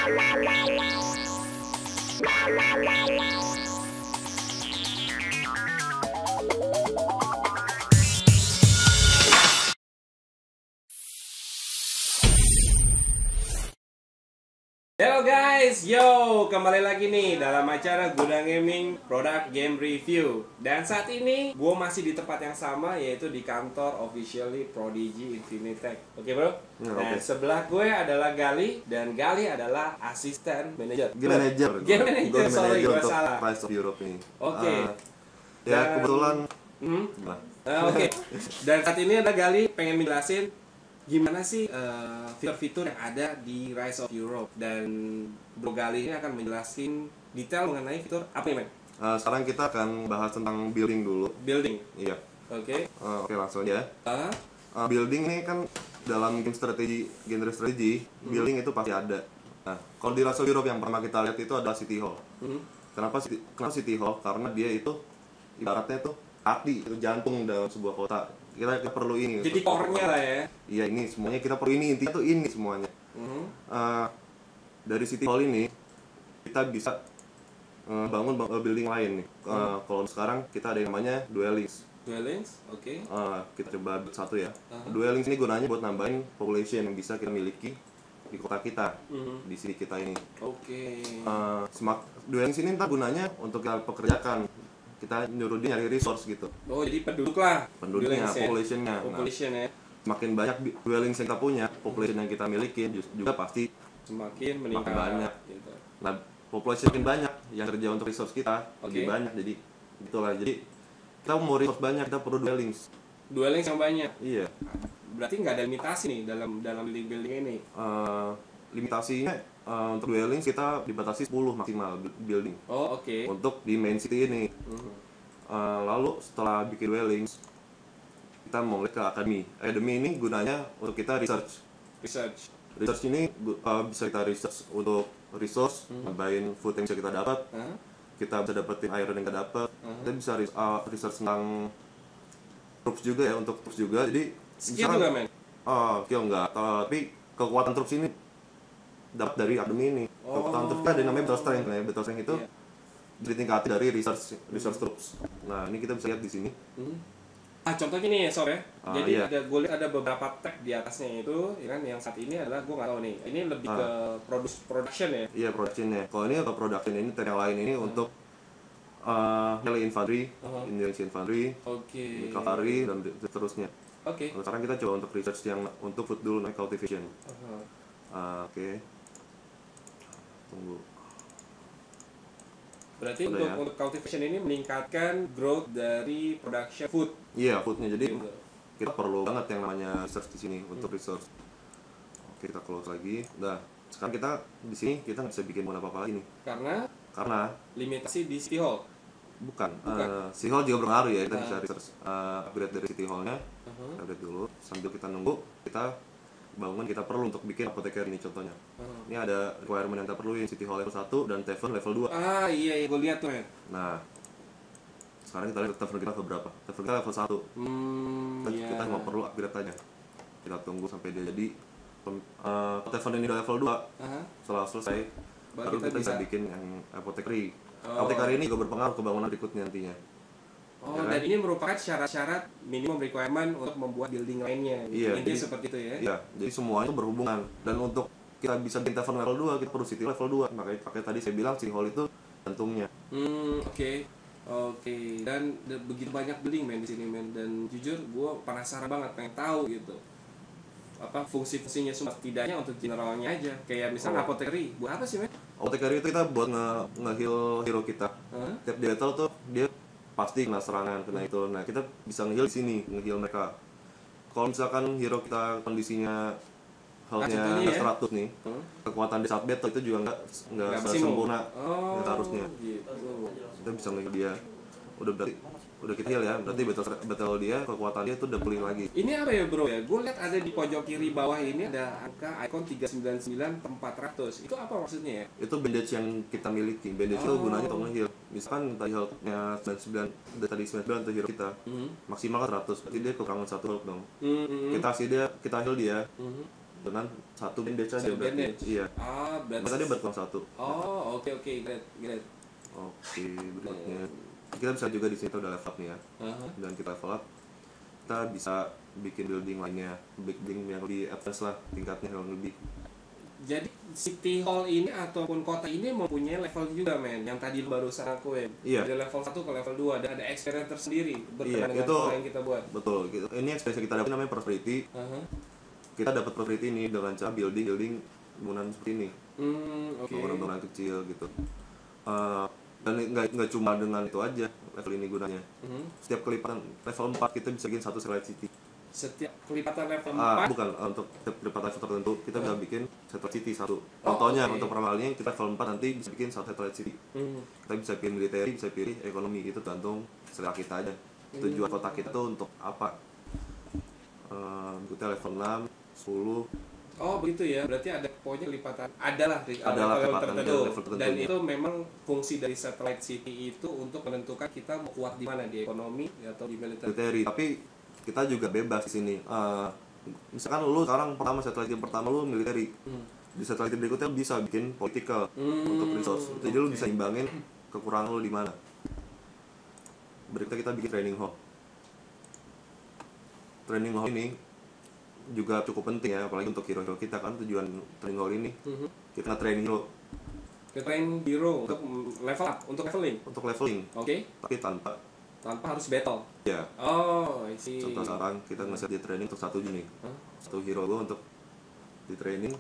Halo guys, yo kembali lagi nih dalam acara Gudang Gaming Product Game Review. Dan saat ini gue masih di tempat yang sama, yaitu di kantor officially Prodigy Infinitech. Oke bro? Dan sebelah gue adalah Gali, dan Gali adalah asisten manajer. Game manager, sorry gue salah. Rise of Europe ini. Oke. Ya kebetulan. Oke. Dan saat ini ada Gali pengen menjelasin gimana sih fitur-fitur yang ada di Rise of Europe, dan Bro Gali ini akan menjelaskan detail mengenai fitur apa nih, men? Sekarang kita akan bahas tentang building dulu. Building. Iya. Oke. Oke, langsung aja. Building ini kan dalam game strategi, genre strategi, building itu pasti ada. Nah, kalau di Rise of Europe yang pernah kita lihat itu adalah City Hall. Kenapa City Hall? Karena dia itu ibaratnya tuh hati, itu jantung dalam sebuah kota. Kita perlu ini. Jadi core-nya lah ya. Iya, ini semuanya kita perlu ini, intinya tuh ini semuanya. Dari City Hall ini kita bisa bangun building lain nih. Kalau sekarang kita ada yang namanya Dwellings. Dwellings, oke. Kita coba build satu ya. Dwellings ini gunanya buat nambahin population yang bisa kita miliki di kota kita, di sini kita ini. Oke. Dwellings ini ntar gunanya untuk kita pekerjakan. Kita nyuruh dia nyari resource gitu. Oh, jadi penduduk lah. Penduduknya, populationnya. Population ya. Semakin banyak dwellings yang kita punya, population yang kita miliki juga pasti semakin meningkat. Banyak. Gitu. Nah, population semakin banyak yang kerja untuk resource kita lebih banyak, jadi gitulah. Jadi kita mau resource banyak, kita perlu dwellings. Dwellings yang banyak. Iya. Berarti nggak ada limitasi nih dalam building ini. Limitasinya untuk dwellings kita dibatasi 10 maksimal building. Oh, oke. Untuk di main city ini. Lalu setelah bikin dwellings, kita mau ke academy. Academy ini gunanya untuk kita research. Research ini bisa kita research untuk resource, nambahin food yang bisa kita dapat. Kita bisa dapetin iron yang kita dapat. Kita bisa research tentang troops juga ya, untuk troops juga. Jadi skill juga, men? Skill enggak, tapi kekuatan troops ini dapat dari academy ini. Kekuatan troops ada yang namanya battle strength. Nah, battle strength itu ditingkati dari research troops. Nah, ini kita bisa lihat di sini. Contoh gini ya, Sor ya. Jadi iya. gue lihat ada beberapa tag di atasnya itu, ya kan, yang saat ini adalah gue nggak tahu nih. Ini lebih ke production ya. Iya, productionnya. Kalau ini untuk production ini, tag yang lain ini untuk melee infantry, endurance infantry, cavalry, dan seterusnya. Oke. Sekarang kita coba untuk research yang untuk food dulu, cultivation. Oke. Tunggu. Berarti untuk cultivation ini meningkatkan growth dari production food. Iya, foodnya. Jadi kita perlu banget yang namanya research di sini untuk resource. Oke, kita close lagi. Nah, sekarang kita di sini kita nggak bisa bikin apa-apa lagi nih. Karena limitasi di City Hall. Bukan. City Hall juga berpengaruh ya. Kita bisa research upgrade dari City Hall-nya. Upgrade dulu. Sambil kita nunggu, kita bangun, kita perlu untuk bikin apoteker ini contohnya. Ini ada requirement yang kita perluin, City Hall level 1 dan Tavern level 2. Iya, gue lihat tuh ya. Nah, sekarang kita lihat Tavern kita level berapa. Tavern kita level 1. Kita cuma perlu upgrade aja. Kita tunggu sampai dia jadi. Tavern ini udah level 2. Setelah selesai, baru kita bisa bikin yang apotekari. Apotekari ini juga berpengaruh ke bangunan berikutnya nantinya. Dan ini merupakan syarat-syarat minimum requirement untuk membuat building lainnya. Iya, intinya seperti itu ya. Iya, jadi semua itu berhubungan. Dan untuk kita bisa bikin Tavern level 2, kita perlu City level 2. Makanya tadi saya bilang City Hall itu jantungnya. Oke. Dan begitu banyak building, men, di sini, men. Dan jujur gue penasaran banget, pengen tahu gitu. Apa fungsi-fungsinya semua, setidaknya untuk generalnya aja. Kayak misalnya apotekari, buat apa sih, men? Apotekari itu kita buat nge-heal hero kita. Tiap battle tuh dia pasti kena serangan, kena itu. Nah, kita bisa nge-heal di sini, nge-heal mereka. Kalau misalkan hero kita kondisinya health-nya 100 nih, kekuatan di saat battle itu juga nggak sempurna. Harusnya. Gitu. Kita bisa nge-heal dia. Udah kita heal ya, berarti battle dia, kekuatan dia itu udah pulih lagi. Ini apa ya, bro ya? Gue lihat ada di pojok kiri bawah ini ada angka icon 399/400. Itu apa maksudnya ya? Itu bandage yang kita miliki. Bandage itu gunanya untuk nge-heal. Misalkan tadi health-nya 99, tadi 99 untuk hero kita, maksimal kan 100, berarti dia kekurangan 1 health dong. Kita heal dia, dengan satu bandage aja Satu berarti. bandage? Iya. Berarti Maka dia berkurang satu. oh, oke, great. Oke, berikutnya kita bisa juga di sini kita udah level up nih ya. Dan kita level up, kita bisa bikin building lainnya, building yang lebih advance lah, tingkatnya yang lebih. Jadi City Hall ini ataupun kota ini mempunyai level juga men, yang tadi lu barusan akuin. Iya. Dari level 1 ke level 2 dan ada experience tersendiri Iya, berkenaan dengan itu pola yang kita buat. betul. Gitu. Ini experience yang kita dapat namanya prosperity. Kita dapat prosperity ini dengan cara building bangunan seperti ini. Oke. Bangunan kecil gitu. Dan nggak cuma dengan itu aja level ini gunanya. Setiap kelipatan level 4 kita bisa bikin satu satellite city. Setiap kelipatan level 4? Bukan, untuk setiap kelipatan level tertentu kita bisa bikin satellite city satu. Contohnya untuk permalnya kita level 4 nanti bisa bikin satu satellite city. Kita bisa pilih military, bisa pilih ekonomi, itu tergantung selera kita aja. Tujuan kota kita tuh untuk apa? Kita level 6, 10. Oh begitu ya, berarti ada pokoknya lipatan, adalah level kelipatan tertentu. Dan itu memang fungsi dari satellite city itu untuk menentukan kita mau kuat di mana, di ekonomi atau di militer. Tapi kita juga bebas di sini. Misalkan lu sekarang satellite pertama lu military. Di satellite berikutnya bisa bikin political untuk resource. Jadi lu bisa imbangin kekurangan lu di mana. Berikutnya kita bikin training hall. Training hall ini juga cukup penting ya, apalagi untuk hero-hero kita kan. Tujuan training hall ini kita training hero. Kita train hero untuk level up, untuk leveling. Untuk leveling. Oke. Tapi tanpa harus battle. Ya. Oh, I see. Contoh sekarang kita nge-set di training untuk satu nih. Satu hero gua untuk di training.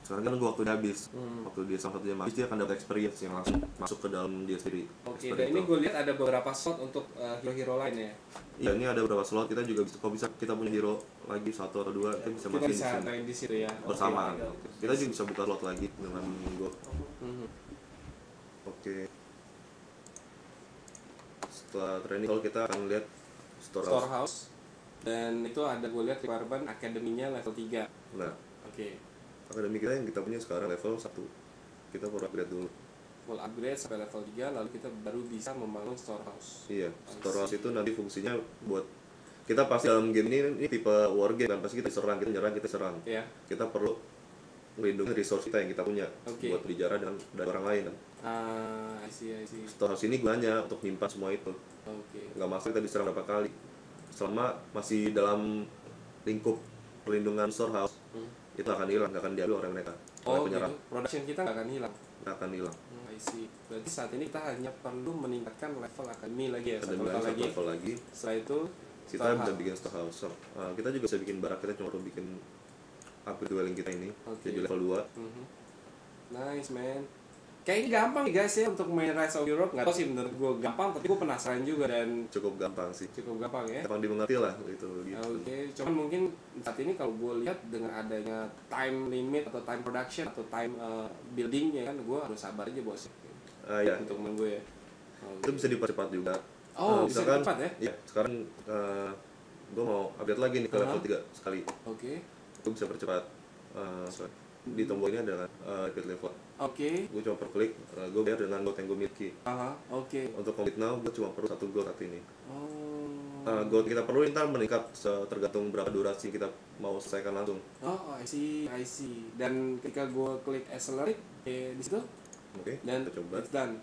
Sekarang kan gua waktu dia habis. Waktu dia sama satu jam habis, dia akan dapat experience yang langsung masuk ke dalam dia sendiri. Oke, dan ini gue lihat ada beberapa slot untuk hero-hero lain ya. Iya, ini ada beberapa slot. Kita juga bisa, kalau bisa kita punya hero lagi satu atau dua, kita bisa masukin Kita bisa main di situ ya. bersamaan. Kita juga bisa buka slot lagi dengan gua. Oke. Setelah training kalau kita akan lihat storehouse. Dan itu ada gue lihat requirement akademinya level 3. Nah, Oke. akademi kita yang kita punya sekarang level 1. Kita perlu upgrade dulu. Full upgrade sampai level 3 lalu kita baru bisa membangun storehouse. Iya, storehouse itu nanti fungsinya buat kita pasti dalam game ini tipe war game kan, pasti kita serang, kita nyerang, kita serang. Iya. Kita perlu melindungi resource kita yang kita punya buat dijarah dan dari orang lain kan. I see. Storehouse ini gunanya untuk nyimpan semua itu. Nggak masalah kita diserang berapa kali. Selama masih dalam lingkup pelindungan storehouse, itu akan hilang, nggak akan diambil orang mereka. Gitu. Production kita nggak akan hilang. Nggak akan hilang. I see. Berarti saat ini kita hanya perlu meningkatkan level akademi lagi ya, satu level lagi. Setelah itu kita bisa bikin storehouse. Kita juga bisa bikin barak, kita cuma perlu bikin upgrade dwelling kita ini jadi level 2. Nice man. Kayaknya gampang nih guys ya untuk main Rise of Europe. Nggak tahu sih menurut gue gampang, tapi gue penasaran juga dan cukup gampang sih. Cukup gampang ya. Gampang dimengerti lah gitu. Oke. Cuman mungkin saat ini kalau gue lihat dengan adanya time limit atau time production atau time buildingnya kan, gue harus sabar aja bos. Ya. Untuk main gue ya. Itu bisa dipercepat juga. Bisa dipercepat ya? Iya. Sekarang gue mau update lagi nih ke level 3 sekali. Oke. Gue bisa percepat. Di tombol ini ada repeat level. Gue cuma per klik, gue bayar dengan gold yang gue miliki. Untuk complete now, gue cuma perlu 1 gold saat ini. Gold kita perlu ntar meningkat tergantung berapa durasi kita mau selesaikan langsung. I see. Dan ketika gue klik accelerate di situ, dan kita coba. It's done.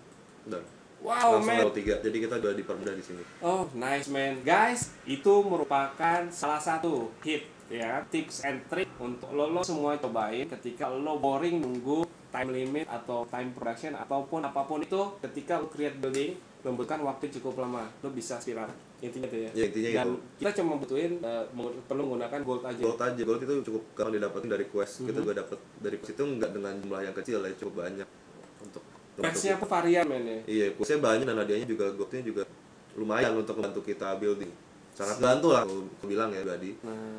Wow, langsung level 3, jadi kita udah dipermudah di sini. Oh, nice man. Guys, itu merupakan salah satu tips and trick untuk lo semua cobain ketika lo boring nunggu time limit atau time production ataupun apapun itu. Ketika lo create building membutuhkan waktu cukup lama, lo bisa spiral. Intinya itu ya. Intinya dan itu. Kita cuma butuhin perlu menggunakan gold aja. Gold itu cukup gampang didapetin dari quest. Kita juga dapat dari quest itu nggak dengan jumlah yang kecil ya, cukup banyak untuk questnya pun varian men ya. Iya, questnya banyak dan hadiahnya juga, goldnya juga lumayan untuk membantu kita building. Sangat bantu lah aku bilang ya tadi.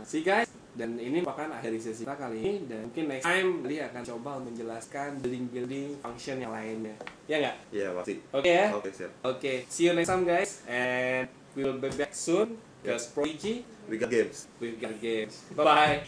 See guys, dan ini merupakan akhir sesi kita kali ini, dan mungkin next time Lee akan coba menjelaskan building function yang lainnya. Ya nggak? Iya, pasti. Oke ya? Oke, siap. Oke, see you next time guys, and we will be back soon. Because Prodigy, we got games. Bye bye.